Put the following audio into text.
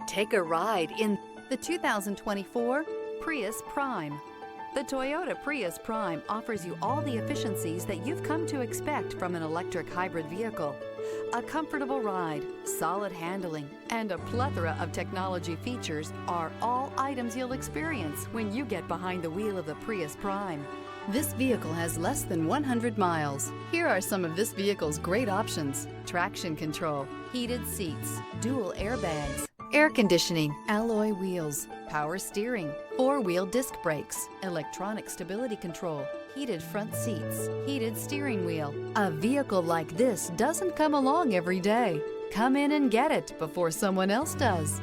Take a ride in the 2024 Prius Prime. The Toyota Prius Prime offers you all the efficiencies that you've come to expect from an electric hybrid vehicle. A comfortable ride, solid handling, and a plethora of technology features are all items you'll experience when you get behind the wheel of the Prius Prime. This vehicle has less than 100 miles. Here are some of this vehicle's great options: traction control, heated seats, dual airbags, air conditioning, alloy wheels, power steering, four-wheel disc brakes, electronic stability control, heated front seats, heated steering wheel. A vehicle like this doesn't come along every day. Come in and get it before someone else does.